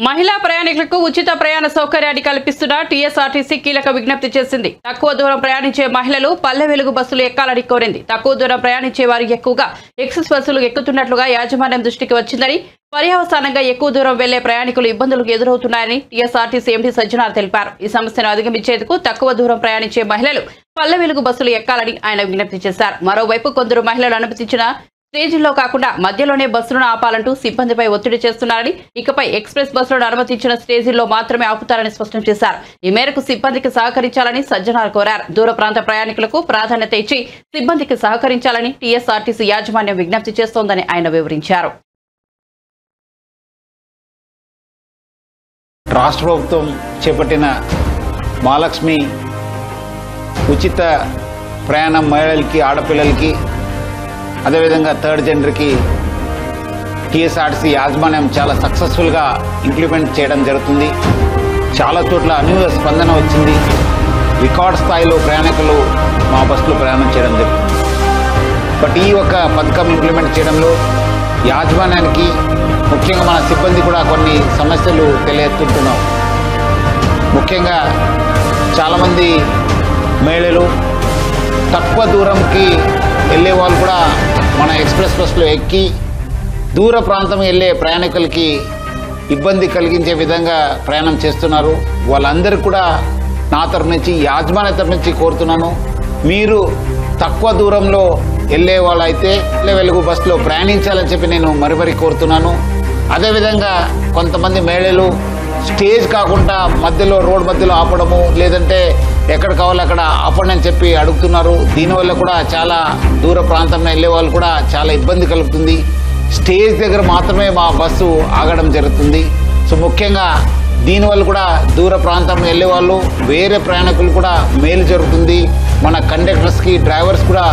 మహిళా ప్రయాణికులకు ఉచిత ప్రయాణ సౌకర్యాన్ని కల్పిస్తున్న టీఎస్ఆర్టీసీ కీలక విజ్ఞప్తి చేసింది. తక్కువ దూరం ప్రయాణించే మహిళలు పల్లె వెలుగు బస్సులు ఎక్కాలని కోరింది. తక్కువ దూరం ప్రయాణించే వారు ఎక్కువగా ఎక్స్ప్రెస్ బస్సులు ఎక్కుతున్నట్లుగా యాజమాన్యం దృష్టికి వచ్చిందని, పర్యవసానంగా ఎక్కువ దూరం వెళ్లే ప్రయాణికులు ఇబ్బందులకు ఎదురవుతున్నాయని టీఎస్ఆర్టీసీ ఎండీ సజ్జనార్ తెలిపారు. ఈ సమస్యను అధిగమించేందుకు తక్కువ దూరం ప్రయాణించే మహిళలు పల్లె వెలుగు బస్సులు ఎక్కాలని ఆయన విజ్ఞప్తి చేశారు. మరోవైపు కొందరు మహిళలు అనుమతించిన స్టేజీల్లో కాకుండా మధ్యలోనే బస్సులను ఆపాలంటూ సిబ్బందిపై ఒత్తిడి చేస్తున్నారని, ఇకపై ఎక్స్ప్రెస్ బస్సులను అనుమతించిన స్టేజీల్లో మాత్రమే ఆపుతారని స్పష్టం చేశారు. ఈ మేరకు సిబ్బందికి సహకరించాలని సజ్జనార్ కోరారు. దూర ప్రాంత ప్రయాణికులకు ప్రాధాన్యత ఇచ్చి సిబ్బందికి సహకరించాలని టీఎస్ఆర్టీసీ యాజమాన్యం విజ్ఞప్తి చేస్తోందని ఆయన వివరించారు. రాష్ట్ర ప్రభుత్వం చేపట్టిన మహాలక్ష్మి ఉచిత ప్రయాణం మహిళలకి, ఆడపిల్లలకి, అదేవిధంగా థర్డ్ జెండర్కి టీఎస్ఆర్టీసీ యాజమాన్యం చాలా సక్సెస్ఫుల్గా ఇంప్లిమెంట్ చేయడం జరుగుతుంది. చాలా చోట్ల అనూహ్య స్పందన వచ్చింది. రికార్డ్ స్థాయిలో ప్రయాణికులు మా బస్సులో ప్రయాణం చేయడం జరుగుతుంది. బట్ ఈ ఒక పథకం ఇంప్లిమెంట్ చేయడంలో యాజమాన్యానికి, ముఖ్యంగా మన సిబ్బంది కూడా కొన్ని సమస్యలు తెలియజేస్తున్నాం. ముఖ్యంగా చాలామంది మహిళలు తక్కువ దూరంకి వెళ్ళే వాళ్ళు కూడా మన ఎక్స్ప్రెస్ బస్సులో ఎక్కి దూర ప్రాంతం వెళ్ళే ప్రయాణికులకి ఇబ్బంది కలిగించే విధంగా ప్రయాణం చేస్తున్నారు. వాళ్ళందరూ కూడా నా తరఫు నుంచి, యాజమాన్య తరఫు నుంచి కోరుతున్నాను, మీరు తక్కువ దూరంలో వెళ్ళే వాళ్ళైతే వెలుగు బస్సులో ప్రయాణించాలని చెప్పి నేను మరీ కోరుతున్నాను. అదేవిధంగా కొంతమంది మహిళలు స్టేజ్ కాకుండా మధ్యలో, రోడ్ మధ్యలో ఆపడము, లేదంటే ఎక్కడ కావాలో అక్కడ ఆపండి అని చెప్పి అడుగుతున్నారు. దీనివల్ల కూడా చాలా దూర ప్రాంతంలో వెళ్ళే వాళ్ళు కూడా చాలా ఇబ్బంది కలుగుతుంది. స్టేజ్ దగ్గర మాత్రమే మా బస్సు ఆగడం జరుగుతుంది. సో ముఖ్యంగా దీనివల్ల కూడా దూర ప్రాంతం వెళ్ళే వాళ్ళు, వేరే ప్రయాణికులు కూడా మేలు జరుగుతుంది. మన కండక్టర్స్కి, డ్రైవర్స్ కూడా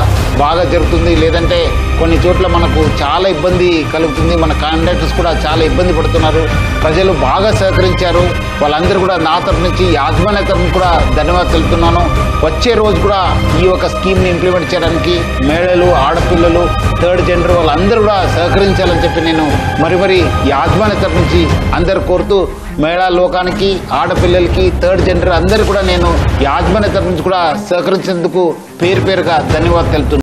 బాగా జరుగుతుంది. లేదంటే కొన్ని చోట్ల మనకు చాలా ఇబ్బంది కలుగుతుంది. మన కండక్టర్స్ కూడా చాలా ఇబ్బంది పడుతున్నారు. ప్రజలు బాగా సహకరించారు. వాళ్ళందరూ కూడా నా తరఫు నుంచి, యాజమాన్య తరఫున కూడా ధన్యవాదాలు తెలుపుతున్నాను. వచ్చే రోజు కూడా ఈ ఒక స్కీమ్ని ఇంప్లిమెంట్ చేయడానికి మహిళలు, ఆడపిల్లలు, థర్డ్ జెండర్ వాళ్ళందరూ కూడా సహకరించాలని చెప్పి నేను మరీ యాజమాన్య తరఫు నుంచి అందరు కోరుతూ, మహిళా లోకానికి, ఆడపిల్లలకి, థర్డ్ జెండర్ అందరూ కూడా నేను యాజమాన్య తరఫు నుంచి కూడా సహకరించేందుకు పేరుగా ధన్యవాదాలు తెలుపుతున్నాను.